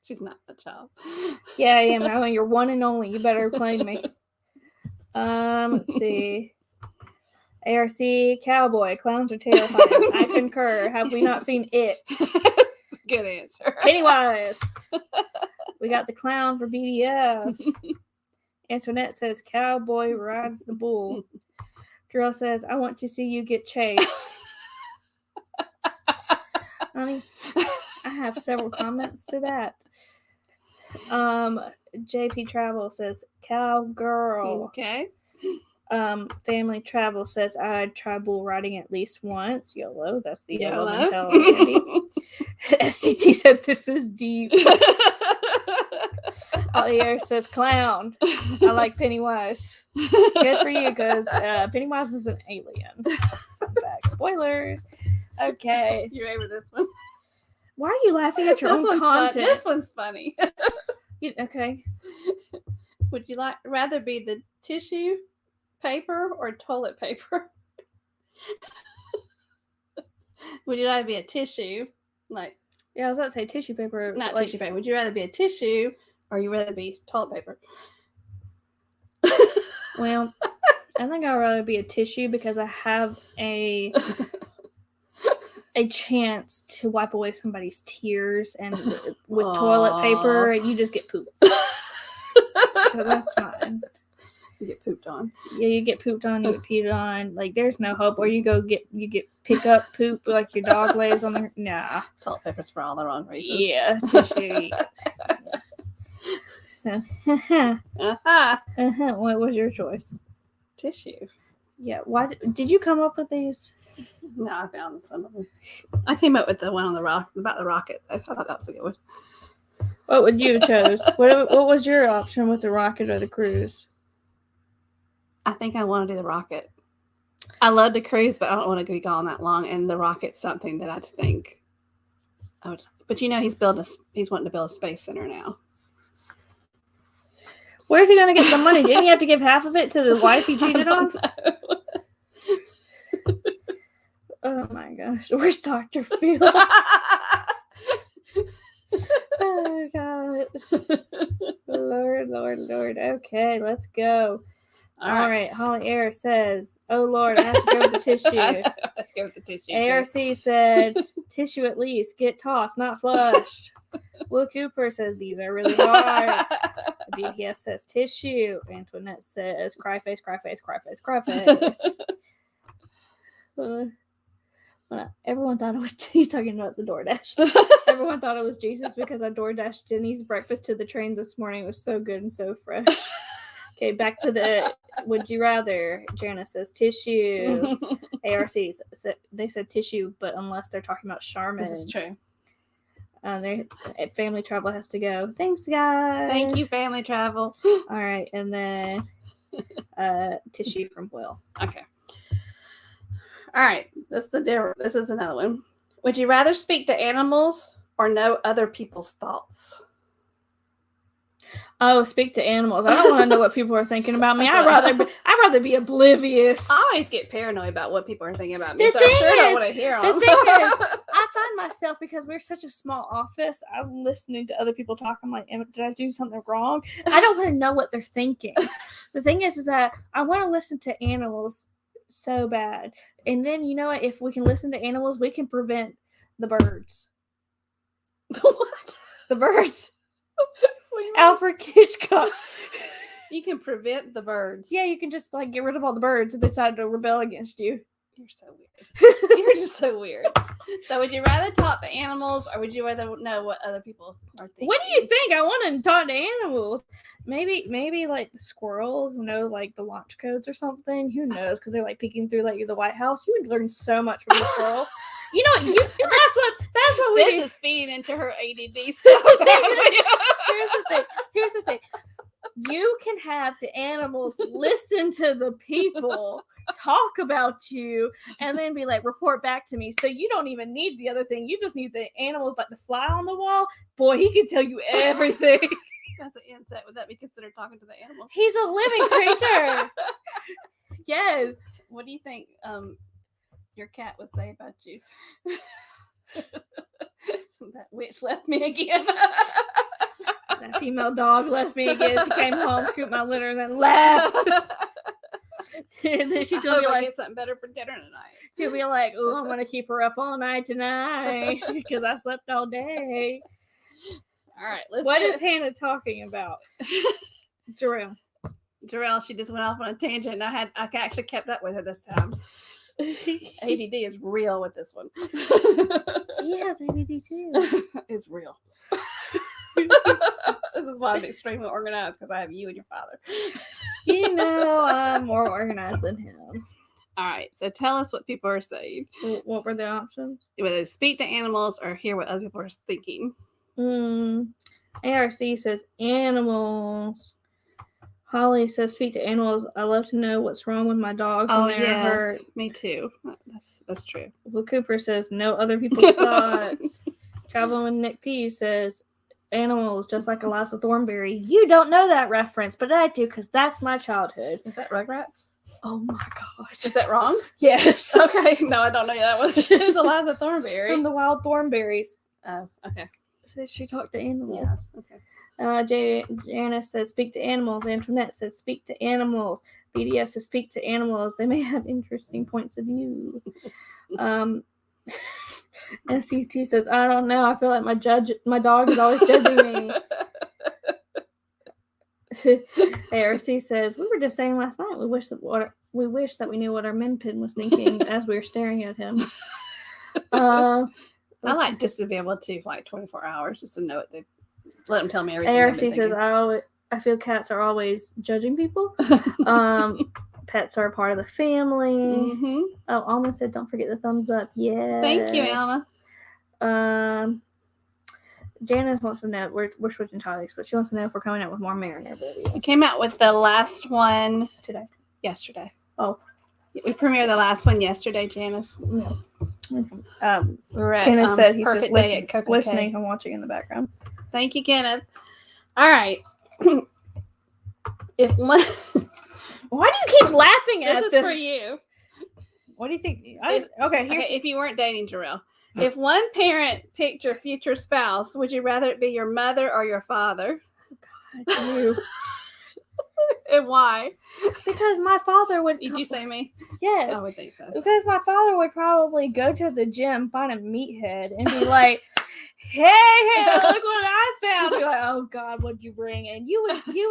She's not a child. Yeah, I am. I mean, you're one and only. You better claim me. Let's see. ARC Cowboy, clowns are terrifying. I concur. Have we not seen it? Good answer. Pennywise. We got the clown for BDF. Antoinette says cowboy rides the bull. Drill says, I want to see you get chased. I mean, I have several comments to that. JP Travel says cowgirl. Okay. Family Travel says I'd try bull riding at least once. YOLO, that's the YOLO YOLO. mentality. SCT said this is deep. Olier says clown. I like Pennywise. Good for you, because Pennywise is an alien. Fun fact. Spoilers. Okay. You ready with this one? Why are you laughing at your own content? This one's funny. Okay. Would you rather be the tissue paper or toilet paper? Would you rather be a tissue, like? Yeah, I was about to say tissue paper. Not tissue paper. Would you rather be a tissue or you rather be toilet paper? Well, I think I'd rather be a tissue because I have a chance to wipe away somebody's tears, and with toilet paper, you just get poop. So that's fine. You get pooped on. Yeah, you get pooped on, you get peed on. Like, there's no hope. Or you get pick up poop like your dog lays on the. Nah. Toilet paper's for all the wrong reasons. Yeah, tissue. So, what was your choice? Tissue. Yeah. Why did you come up with these? No, I found some of them. I came up with the one on the rock about the rocket. I thought that was a good one. What would you have chose? What was your option with the rocket or the cruise? I think I want to do the rocket. I love to cruise, but I don't want to be gone that long. And the rocket's something that I just think I would. But you know, he's wanting to build a space center now. Where's he going to get the money? Didn't he have to give half of it to the wife he cheated on? Oh my gosh. Where's Dr. Phil? Oh gosh. Lord. Okay, let's go. All right. Holly Air says, oh Lord, I have to go with the tissue. Let's go with the tissue. ARC said, tissue at least. Get tossed, not flushed. Will Cooper says, these are really hard. BTS says, tissue. Antoinette says, cry face. Everyone thought it was, he's talking about the DoorDash. Everyone thought it was Jesus because I DoorDashed Jenny's breakfast to the train this morning. It was so good and so fresh. Okay, back to the would you rather. Janice says tissue. ARC, they said tissue, but unless they're talking about Charmin. This is true. Family Travel has to go. Thanks, guys. Thank you, Family Travel. All right, and then tissue from Will. Okay. All right, this is another one. Would you rather speak to animals or know other people's thoughts? Oh, speak to animals. I don't want to know what people are thinking about me. I'd rather be oblivious. I always get paranoid about what people are thinking about me, so I sure don't want to hear them. The thing is, I find myself, because we're such a small office, I'm listening to other people talk. I'm like, did I do something wrong? I don't want to know what they're thinking. The thing is that I want to listen to animals so bad. And then, you know what? If we can listen to animals, we can prevent the birds. What? The birds. Alfred Hitchcock. You can prevent the birds. Yeah, you can just like get rid of all the birds if they decide to rebel against you. You're so weird. You're just so weird. So would you rather talk to animals or would you rather know what other people are thinking? What do you think? I want to talk to animals. Maybe like the squirrels know like the launch codes or something. Who knows? Because they're like peeking through like the White House. You would learn so much from the squirrels. You know, that's what we do. This is feeding into her ADD stuff. Here's the thing. You can have the animals listen to the people talk about you and then be like, report back to me. So you don't even need the other thing. You just need the animals like the fly on the wall. Boy, he can tell you everything. That's an insect. Would that be considered talking to the animal? He's a living creature. Yes. What do you think your cat would say about you? That witch left me again. That female dog left me again. She came home, scooped my litter, and then left. And then she's gonna be like, get something better for dinner tonight. She'll be like, "Oh, I'm gonna keep her up all night tonight because I slept all day." All right. What is Hannah talking about? Jarrell, she just went off on a tangent, and I actually kept up with her this time. ADD is real with this one. He has ADD too. It's real. This is why I'm extremely organized, because I have you and your father. You know, I'm more organized than him. All right, so tell us what people are saying. What were the options? Whether speak to animals or hear what other people are thinking. ARC says animals. Holly says speak to animals. I love to know what's wrong with my dogs when they're hurt. Me too. That's true. Will Cooper says know other people's thoughts. Traveling with Nick P says animals just like Eliza Thornberry. You don't know that reference, but I do because that's my childhood. Is that Rugrats? Oh my gosh. Is that wrong? Yes. Okay. No, I don't know that one. Who's Eliza Thornberry? From the Wild Thornberries. Oh, okay. She talked to animals. Yeah, okay. Janice says speak to animals. Antoinette says speak to animals. BDS says speak to animals. They may have interesting points of view. SCT says I don't know. I feel like my dog is always judging me. ARC says we were just saying last night we wish that we knew what our min pin was thinking as we were staring at him. I like just to be able to like 24 hours just to know it. Let them tell me everything. ARC says I feel cats are always judging people. Pets are a part of the family. Mm-hmm. Oh, Alma said don't forget the thumbs up. Yeah. Thank you, Alma. Janice wants to know, we're switching topics, but she wants to know if we're coming out with more Mariner videos. We came out with the last one yesterday. Oh. We premiered the last one yesterday, Janice. No. We're at Kenneth said he's Perfect just Day at listening and watching in the background. Thank you, Kenneth. All right. If one... Why do you keep laughing at this? This is for you. What do you think? Okay, if you weren't dating Jarrell. If one parent picked your future spouse, would you rather it be your mother or your father? Oh, God, you. And why? Because my father would... Did you say me? Yes. I would think so. Because my father would probably go to the gym, find a meathead, and be like, hey, look what I found. Be like, oh, God, what'd you bring? And you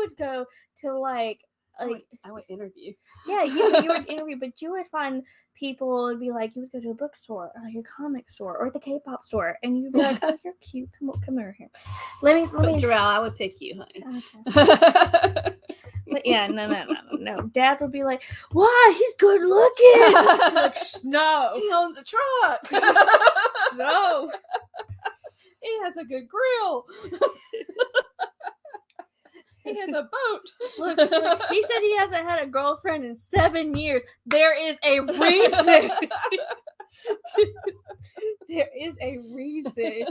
would go to, like... I would interview. Yeah, you would interview, but you would find people would be like, you would go to a bookstore or like a comic store or the K-pop store, and you'd be like, oh, you're cute. Come over here. Let me. Jarrell, I would pick you, honey. Okay. But yeah, no. Dad would be like, why? He's good looking. Like, no. He owns a truck. No. He has a good grill. He has a boat. Look, he said he hasn't had a girlfriend in 7 years. There is a reason. There is a reason.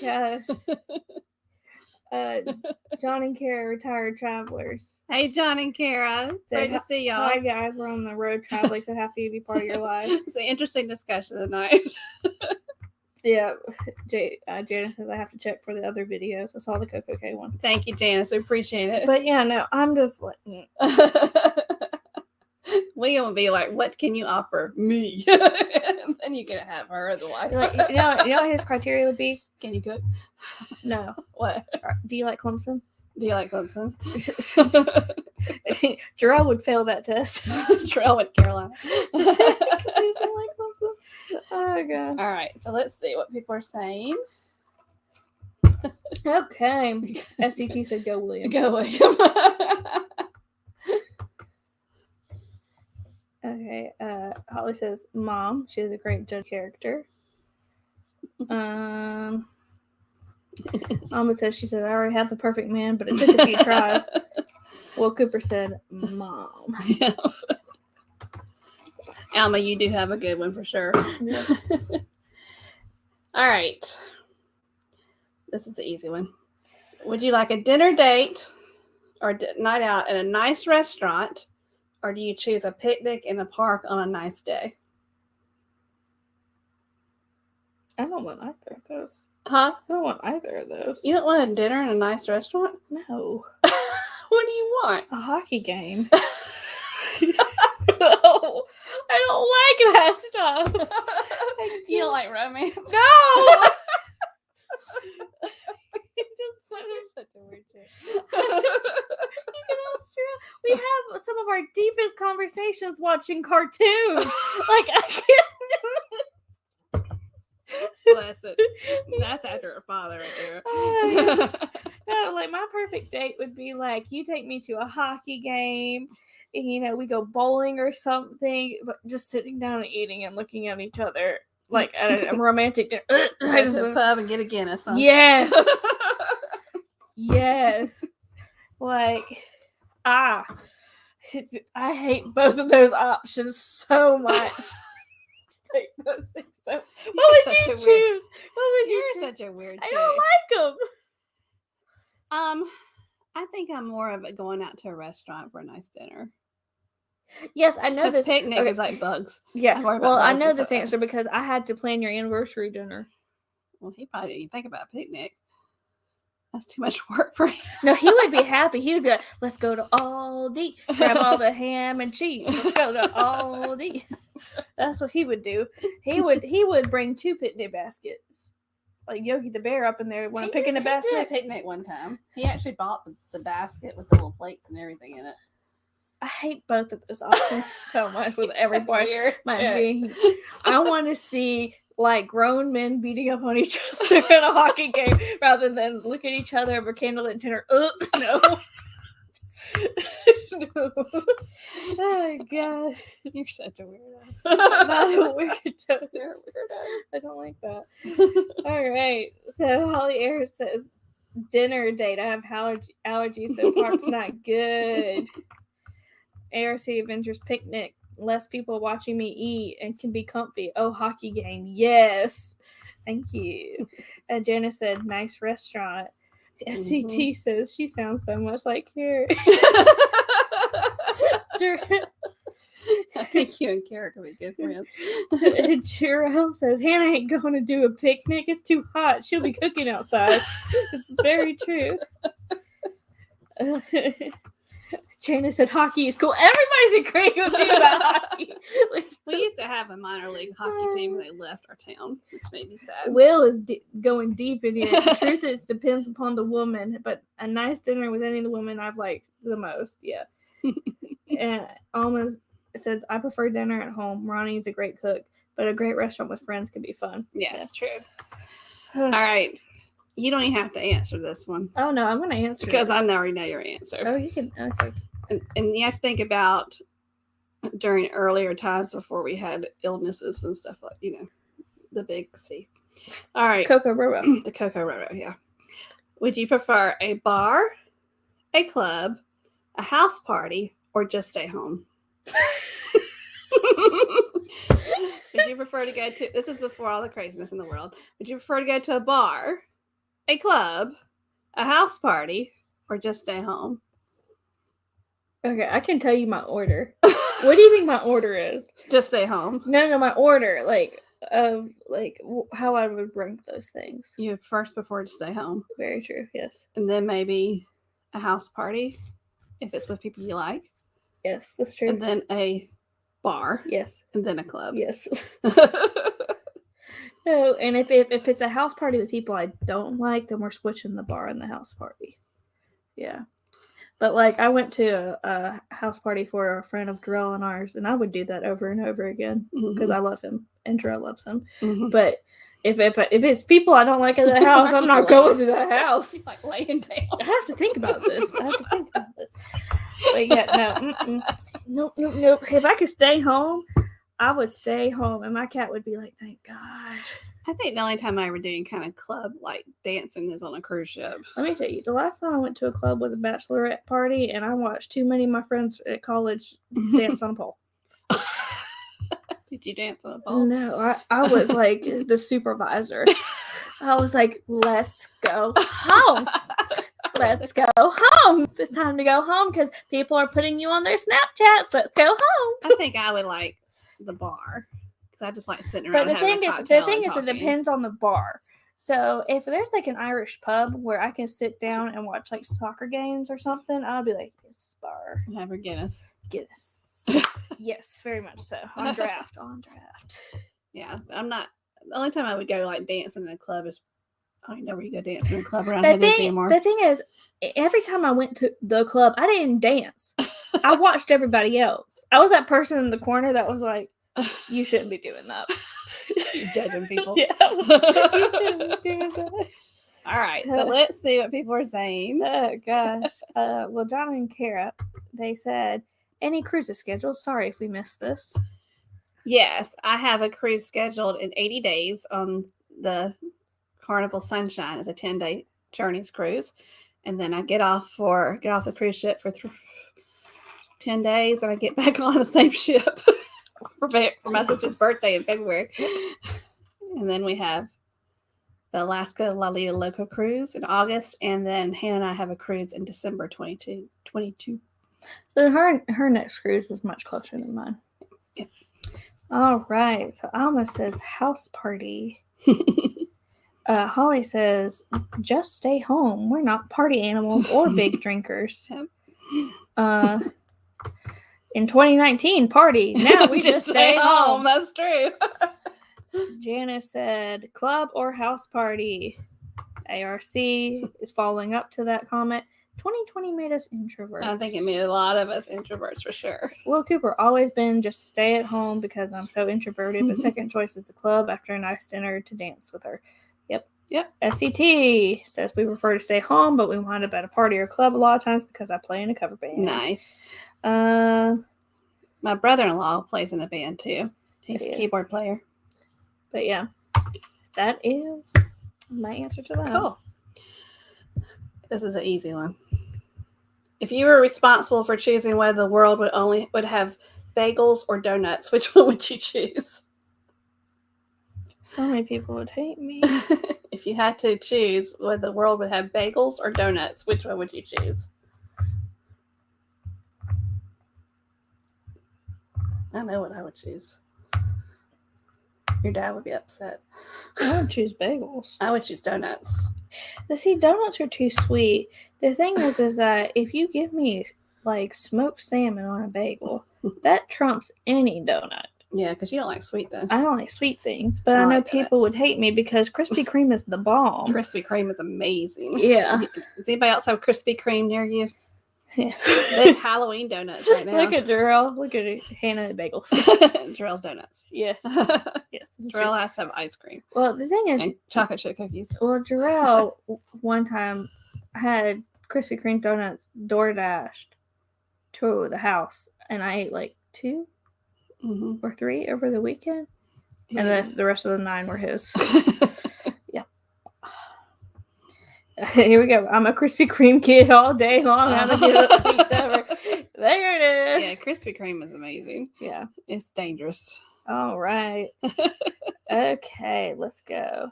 Gosh. John and Kara, retired travelers. Hey, John and Kara. Great to see y'all. Hi, guys. We're on the road traveling, so happy to be part of your life. It's an interesting discussion tonight. Yeah, Janice says I have to check for the other videos. I saw the Coco K one. Thank you, Janice. We appreciate it. But yeah, no, I'm just like... William would be like, what can you offer me? And then you can have her as a wife. Like, you know what his criteria would be? Can you cook? No. What? Do you like Clemson? Do you like Clemson? Jarrell would fail that test. Jarrell with Carolina. He doesn't like Clemson. Oh god. All right, so let's see what people are saying. Okay. SCT said go William. Go William. Okay. Holly says mom. She has a great judge character. Alma says she said I already have the perfect man, but it took a few tries. Well, Cooper said mom. Yeah. Alma, you do have a good one for sure. Yeah. All right. This is the easy one. Would you like a dinner date or night out at a nice restaurant, or do you choose a picnic in the park on a nice day? I don't want either of those. Huh? I don't want either of those. You don't want a dinner in a nice restaurant? No. What do you want? A hockey game. No. I don't like that stuff. You don't like romance? No! You're such a weird chick. In Australia, we have some of our deepest conversations watching cartoons. Like, I can't. Bless it. That's after her father right there. No, like my perfect date would be like you take me to a hockey game, and, you know, we go bowling or something, but just sitting down and eating and looking at each other like at a romantic dinner. Go to the pub and get a Guinness. Huh? Yes. Yes. Like, I hate both of those options so much. Just hate those things so. What would you choose? What would you choose? You're such a weird I chick. don't like them. I think I'm more of a going out to a restaurant for a nice dinner. Yes, I know Because this. picnic okay. is like bugs. Yeah. worry about Well, I bugs know and this stuff. answer because I had to plan your anniversary dinner. Well, he probably didn't even think about a picnic. That's too much work for him. No, he would be happy. He would be like, let's go to Aldi, grab all the ham and cheese. Let's go to Aldi. That's what he would do. He would bring 2 picnic baskets. Like Yogi the Bear up in there when I'm picking a He did a basket. picnic one time. He actually bought the basket with the little plates and everything in it. I hate both of those options so much with everybody. Weird. I want to see like grown men beating up on each other in a hockey game rather than look at each other over candlelit dinner. No. No. Oh god, You're such a weirdo. not a weirdo. You're a weirdo. I don't like that. All right, so Holly Ayers says dinner date. I have allergies, so park's not good. ARC Avengers picnic. Less people watching me eat and can be comfy. Oh, hockey game. Yes. Thank you. Janice said, nice restaurant. SCT says, she sounds so much like Carrie. I think you and Kara could be good friends. Jarrell says, Hannah ain't going to do a picnic. It's too hot. She'll be cooking outside. This is very true. Janice said hockey is cool. Everybody's agreeing with me about hockey. We used to have a minor league hockey team and they left our town, which made me sad. Will is going deep in it. The truth is, it depends upon the woman, but a nice dinner with any of the women I've liked the most, yeah. And Alma says, I prefer dinner at home. Ronnie is a great cook, but a great restaurant with friends can be fun. Yes, true. All right. You don't even have to answer this one. Oh, no, I'm going to answer Because it. I already know your answer. Oh, you can. Okay. And you have to think about during earlier times before we had illnesses and stuff like, the big C. All right. Coco Robo. The Coco Robo, yeah. Would you prefer a bar, a club, a house party, or just stay home? Would you prefer to go to, this is before all the craziness in the world, would you prefer to go to a bar, a club, a house party, or just stay home? Okay, I can tell you my order. What do you think my order is? Just stay home. No, my order, how I would rank those things. You first prefer to stay home. Very true, yes. And then maybe a house party, if it's with people you like. Yes, that's true. And then a bar. Yes. And then a club. Yes. No, and if it's a house party with people I don't like, then we're switching the bar and the house party. Yeah. But, like, I went to a house party for a friend of Jarrell and ours, and I would do that over and over again because I love him, and Jarrell loves him. But if it's people I don't like at the house, I'm not going to the house. You're like laying down. I have to think about this. But yeah, no. Nope. If I could stay home, I would stay home, and my cat would be like, "Thank God." I think the only time I ever do any kind of club like dancing is on a cruise ship. Let me tell you, the last time I went to a club was a bachelorette party, and I watched too many of my friends at college dance on a pole. Did you dance on a pole? No, I was like the supervisor. I was like, let's go home. Let's go home. It's time to go home because people are putting you on their Snapchats. Let's go home. I think I would like the bar because I just like sitting around. But the thing is, it depends on the bar. So if there's like an Irish pub where I can sit down and watch like soccer games or something, I'll be like, this bar. Have her Guinness. Yes, very much so. On draft. Yeah, I'm not. The only time I would go like dancing in a club is I don't know where you go dancing in a club around here this anymore. The thing is, every time I went to the club, I didn't dance. I watched everybody else. I was that person in the corner that was like, you shouldn't be doing that. You're judging people. Yeah, you shouldn't be doing that. All right, so let's see what people are saying. Oh, gosh. Well, John and Kara, they said, any cruises scheduled? Sorry if we missed this. Yes, I have a cruise scheduled in 80 days on the Carnival Sunshine. It's a 10-day Journeys cruise. And then I get off the cruise ship for 10 days, and I get back on the same ship for my sister's birthday in February. And then we have the Alaska Lalita Loco cruise in August, and then Hannah and I have a cruise in December 22. So her next cruise is much closer than mine. Yeah. All right. So Alma says house party. Holly says just stay home. We're not party animals or big drinkers. In 2019, party. Now we just stay home. That's true. Janice said club or house party. ARC is following up to that comment. 2020 made us introverts. I think it made a lot of us introverts for sure. Will Cooper always been just stay at home because I'm so introverted, but second choice is the club after a nice dinner to dance with her. Yep. SCT says we prefer to stay home, but we wind up at a party or club a lot of times because I play in a cover band. Nice. My brother-in-law plays in a band too. He's a keyboard player. But yeah, that is my answer to that. Cool. This is an easy one. If you were responsible for choosing whether the world would have bagels or donuts, which one would you choose? So many people would hate me. If you had to choose whether the world would have bagels or donuts, which one would you choose? I know what I would choose. Your dad would be upset. I would choose bagels. I would choose donuts. See, donuts are too sweet. The thing is that if you give me like smoked salmon on a bagel, that trumps any donut. Yeah, because you don't like sweet then. I don't like sweet things, but I know like people would hate me because Krispy Kreme is the bomb. Krispy Kreme is amazing. Yeah. Does anybody else have Krispy Kreme near you? Yeah. They have Halloween donuts right now. Look at Jarrell. Look at Hannah at bagels. Jarrell's donuts. Yeah. Yes. Jarrell has to have ice cream. Well, the thing is, and chocolate chip cookies. Well, Jarrell one time had Krispy Kreme donuts door dashed to the house, and I ate like 2 or 3 over the weekend, and then the rest of the 9 were his. Yeah. Here we go. I'm a Krispy Kreme kid all day long. I'm the cutest sweets ever. There it is. Yeah, Krispy Kreme is amazing. Yeah. It's dangerous. All right. Okay, let's go.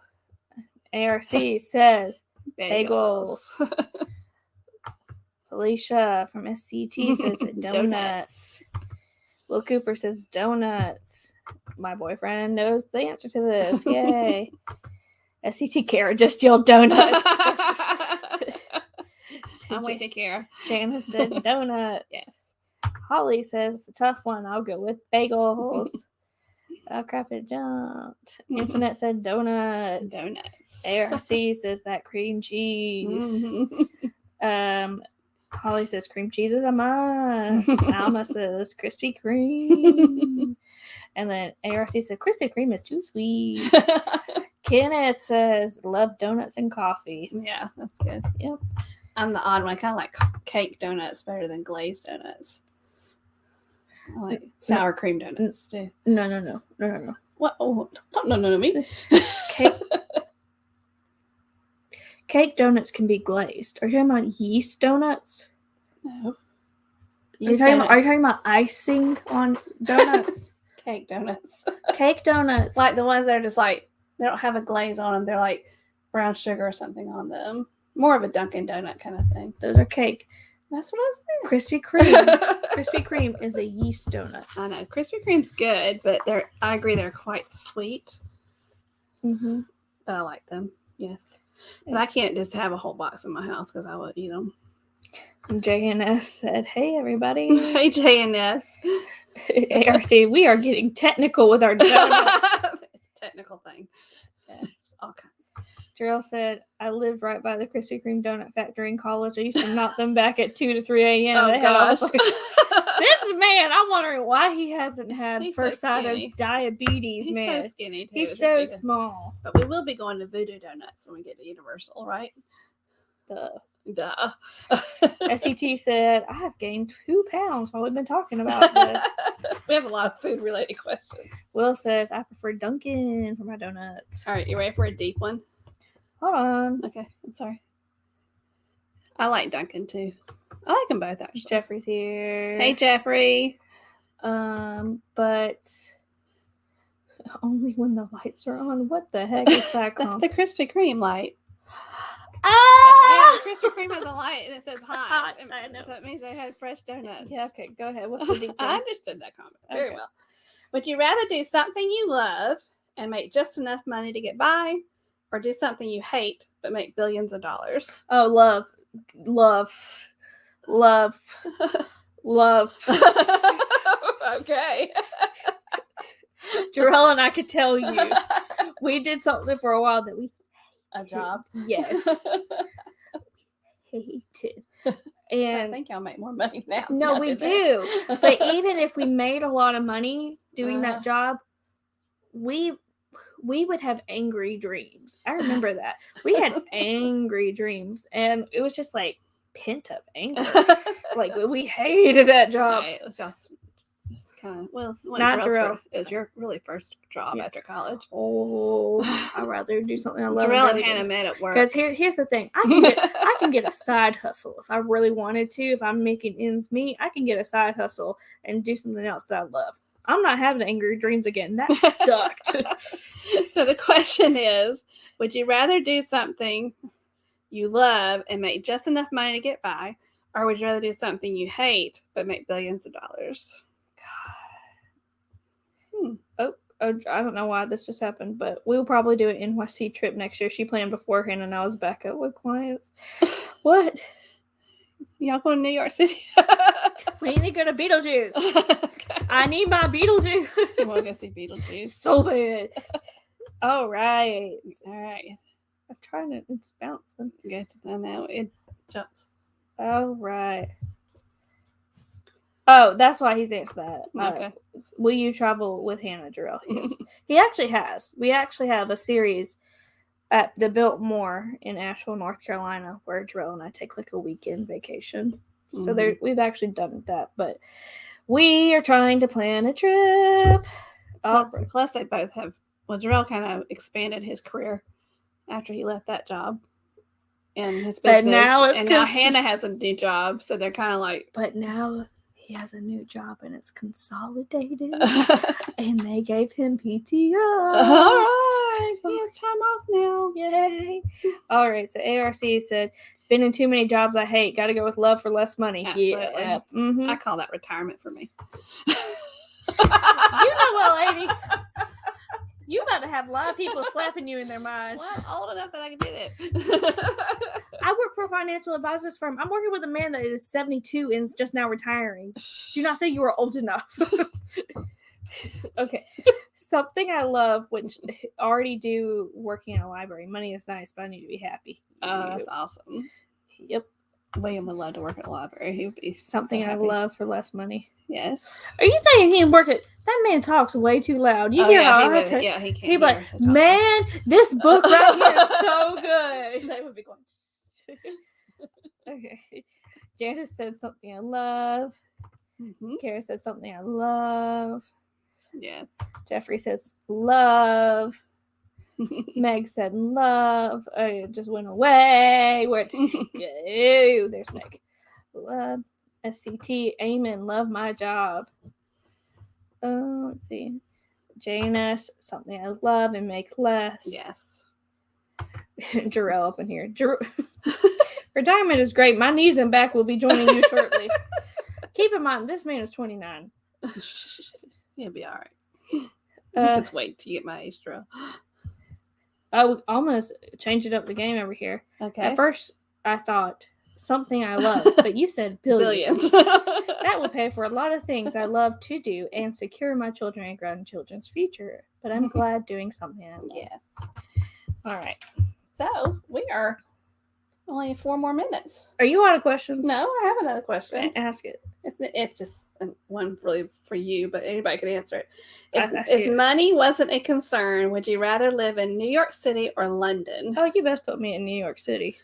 ARC says bagels. Felicia from SCT says donuts. Will Cooper says donuts. My boyfriend knows the answer to this. Yay. SCT Kara just yelled donuts. I'm waiting, Kara. Janice said donuts. Yes. Holly says it's a tough one. I'll go with bagels. Oh crap, it jumped. Infinite said donuts. Donuts. ARC says that cream cheese. Holly says cream cheese is a must. Alma says Krispy Kreme. And then ARC said Krispy Kreme is too sweet. Kenneth says love donuts and coffee. Yeah, that's good. Yep. I'm the odd one. I kind of like cake donuts better than glazed donuts. I like sour cream donuts too. No. What? Oh, no, me. Cake donuts can be glazed. Are you talking about yeast donuts? No. Are you talking about icing on donuts? Cake donuts. Cake donuts. Like the ones that are just like, they don't have a glaze on them. They're like brown sugar or something on them. More of a Dunkin' Donut kind of thing. Those are cake. That's what I was Krispy Kreme. Krispy Kreme is a yeast donut. I know. Krispy Kreme's good, but I agree they're quite sweet. Mm-hmm. But I like them. Yes. But I can't just have a whole box in my house because I would eat them. JNS said, hey, everybody. Hey, JNS. ARC, we are getting technical with our donuts. It's a technical thing. Yeah, just all kinds. Jarrell said, I lived right by the Krispy Kreme donut factory in college. I used to knock them back at 2 to 3 a.m. Oh, gosh. This man, I'm wondering why he hasn't had first sight of diabetes, He's man. so skinny, too. He's so small. But we will be going to Voodoo Donuts when we get to Universal, right? Duh. SET said, I have gained 2 pounds while we've been talking about this. We have a lot of food-related questions. Will says, I prefer Dunkin' for my donuts. All right, you ready for a deep one? Hold on. Okay, I'm sorry. I like Dunkin' too. I like them both, actually. Jeffrey's here. Hey, Jeffrey. But only when the lights are on. What the heck is that called? That's the Krispy Kreme light. Ah! Yeah, Krispy Kreme has a light and it says hot. I know. So it means they had fresh donuts. Yeah, okay, go ahead. What's the deep one? I understood that comment very Okay. well. Would you rather do something you love and make just enough money to get by, or do something you hate but make billions of dollars? Oh, love. Okay. Jarrell and I could tell you, we did something for a while that we A job. Yes. hated. I And think y'all make more money now. no, we do. But even if we made a lot of money doing that job, we would have angry dreams. I remember that. We had angry dreams, and it was just like pent up anger. Like we hated that job. Right, it was just kind of, well, Not Jarrell. It was your really first job Yeah. after college. Oh, I'd rather do something I love. Jarrell and Hannah met at work. Because here's the thing, I can get a side hustle if I really wanted to. If I'm making ends meet, I can get a side hustle and do something else that I love. I'm not having angry dreams again. That sucked. So the question is, would you rather do something you love and make just enough money to get by, or would you rather do something you hate but make billions of dollars? Oh, I don't know why this just happened, but we'll probably do an NYC trip next year. She planned beforehand, and I was back up with clients. What? Y'all going to New York City? We need to go to Beetlejuice. Okay. I need my Beetlejuice. You want to go see Beetlejuice? So bad. All right. All right. I'm trying to. It's bouncing. Go to the now. It jumps. All right. Oh, that's why he's answered that. Okay. Will you travel with Hannah, Jarrell? Yes. He actually has. We actually have a series at the Biltmore in Asheville, North Carolina, where Jarrell and I take like a weekend vacation. So there, we've actually done that, but we are trying to plan a trip. Plus, they both have. Well, Jarrell kind of expanded his career after he left that job and his business. But now now Hannah has a new job, so they're kind of like. But now he has a new job and it's consolidated, and they gave him PTO. All right, he has time off now. Yay! All right, so ARC said, "Been in too many jobs I hate. Got to go with love for less money." Absolutely. Yeah. Mm-hmm. I call that retirement for me. You know what, lady? You about to have a lot of people slapping you in their minds. Well, I'm old enough that I can do it. I work for a financial advisor's firm. I'm working with a man that is 72 and is just now retiring. Do not say you are old enough. Okay. Something I love, which I already do working in a library. Money is nice, but I need to be happy. Oh, that's awesome. Yep. William would love to work at a library. He would be Something so I happy. love for less money. Yes. Are you saying he can work at... That man talks way too loud. You Oh, hear yeah, how he I would, talk? yeah, he can't He'd be hear like, the talking. man, this book right here is so good. They would be going. Okay. Janice said something I love. Mm-hmm. Kara said something I love. Yes. Jeffrey says love. Meg said love. Oh, it just went away. Where'd it go? There's Meg. Love. SCT. Amen. Love my job. Let's see. Janice. Something I love and make less. Yes. Jarrell up in here. Retirement is great. My knees and back will be joining you shortly. Keep in mind, this man is 29. He'll be all right. Just wait till you get my age drill. I almost changed it up the game over here. Okay. At first, I thought something I love, but you said billions. That would pay for a lot of things I love to do and secure my children and grandchildren's future. But I'm glad doing something I love. Yes. All right. So we are only 4 more minutes. Are you out of questions? No, I have another question. Ask it. It's just one really for you, but anybody can answer it. I see If it. money wasn't a concern, would you rather live in New York City or London? Oh, you best put me in New York City.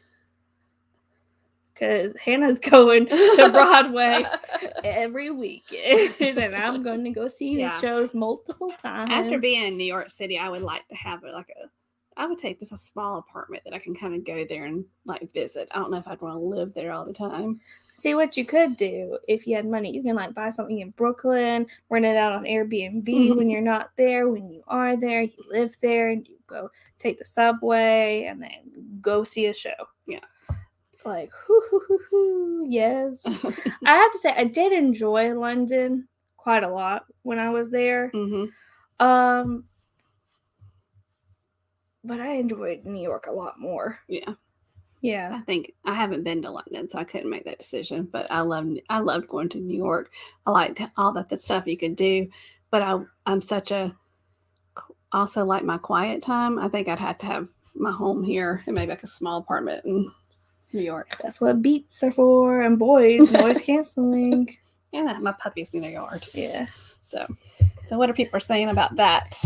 Because Hannah's going to Broadway every weekend, and I'm going to go see his shows multiple times. After being in New York City, I would like to have I would take just a small apartment that I can kind of go there and like visit. I don't know if I'd want to live there all the time. See, what you could do if you had money, you can like buy something in Brooklyn, rent it out on Airbnb when you're not there. When you are there, you live there, and you go take the subway and then go see a show. Yeah. Like, yes. I have to say, I did enjoy London quite a lot when I was there. Mm-hmm. But I enjoyed New York a lot more. Yeah. Yeah. I think I haven't been to London, so I couldn't make that decision. But I loved going to New York. I liked all the stuff you could do. But I'm also like my quiet time. I think I'd have to have my home here and maybe like a small apartment in New York. That's what beats are for, and noise canceling. And my puppies in their yard. Yeah. So what are people saying about that?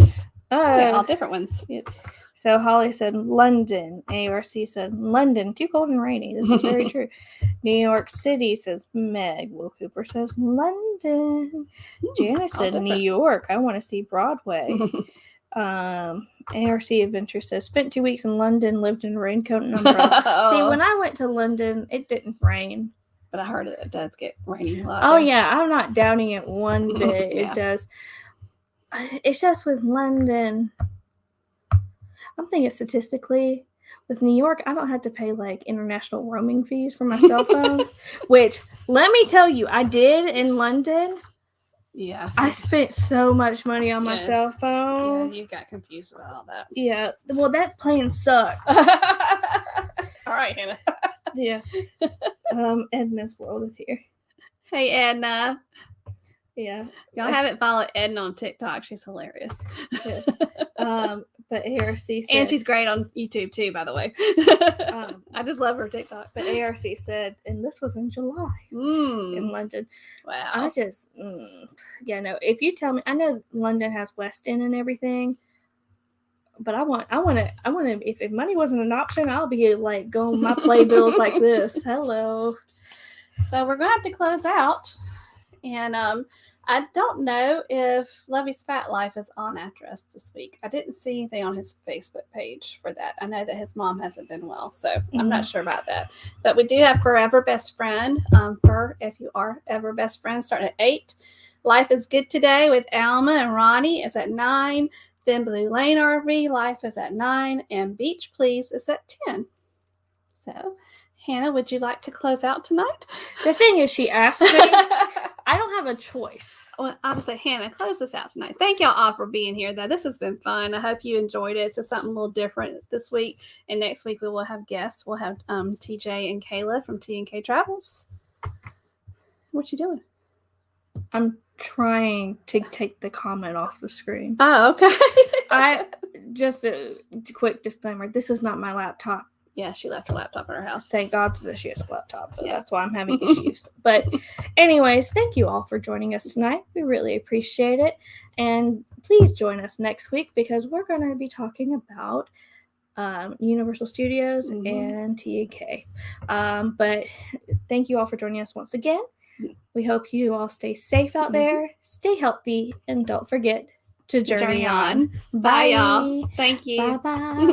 All different ones. Yeah. So Holly said London. ARC said London. Too cold and rainy. This is very true. New York City says Meg. Will Cooper says London. Janice said New York. I want to see Broadway. ARC Adventure says spent 2 weeks in London, lived in a raincoat and umbrella. See, when I went to London, it didn't rain. But I heard it does get rainy a lot. Oh, yeah. I'm not doubting it one bit. Yeah. It does. It's just with London. I'm thinking statistically, with New York, I don't have to pay like international roaming fees for my cell phone, which let me tell you, I did in London. Yeah. I spent so much money on my cell phone. Yeah, you got confused about all that. Yeah. Well, that plan sucked. All right, Hannah. Yeah. Edna's World is here. Hey, Edna. Yeah. Y'all haven't followed Edna on TikTok. She's hilarious. Yeah. But ARC said... And she's great on YouTube, too, by the way. I just love her TikTok. But ARC said, and this was in July in London. Wow. I just... yeah, no. If you tell me... I know London has West End and everything. But I want to... If money wasn't an option, I'll be, like, going my playbills like this. Hello. So we're going to have to close out. And I don't know if Lovey's Fat Life is on after us this week. I didn't see anything on his Facebook page for that. I know that his mom hasn't been well, so I'm not sure about that. But we do have Forever Best Friend. For if you are ever best friend, starting at 8. Life is Good Today with Alma and Ronnie is at 9. Then Blue Lane RV Life is at 9. And Beach Please is at 10. So, Hannah, would you like to close out tonight? The thing is, she asked me. I don't have a choice. Well, I would say, Hannah, close this out tonight. Thank y'all all for being here, though. This has been fun. I hope you enjoyed it. It's just something a little different this week. And next week, we will have guests. We'll have TJ and Kayla from T&K Travels. What you doing? I'm trying to take the comment off the screen. Oh, okay. Just a quick disclaimer. This is not my laptop. Yeah, she left her laptop at her house. Thank God that she has a laptop, but Yeah. that's why I'm having issues. But anyways, thank you all for joining us tonight. We really appreciate it. And please join us next week because we're going to be talking about Universal Studios and TK. But thank you all for joining us once again. We hope you all stay safe out there, stay healthy, and don't forget to journey on. Bye, y'all. Thank you. Bye-bye.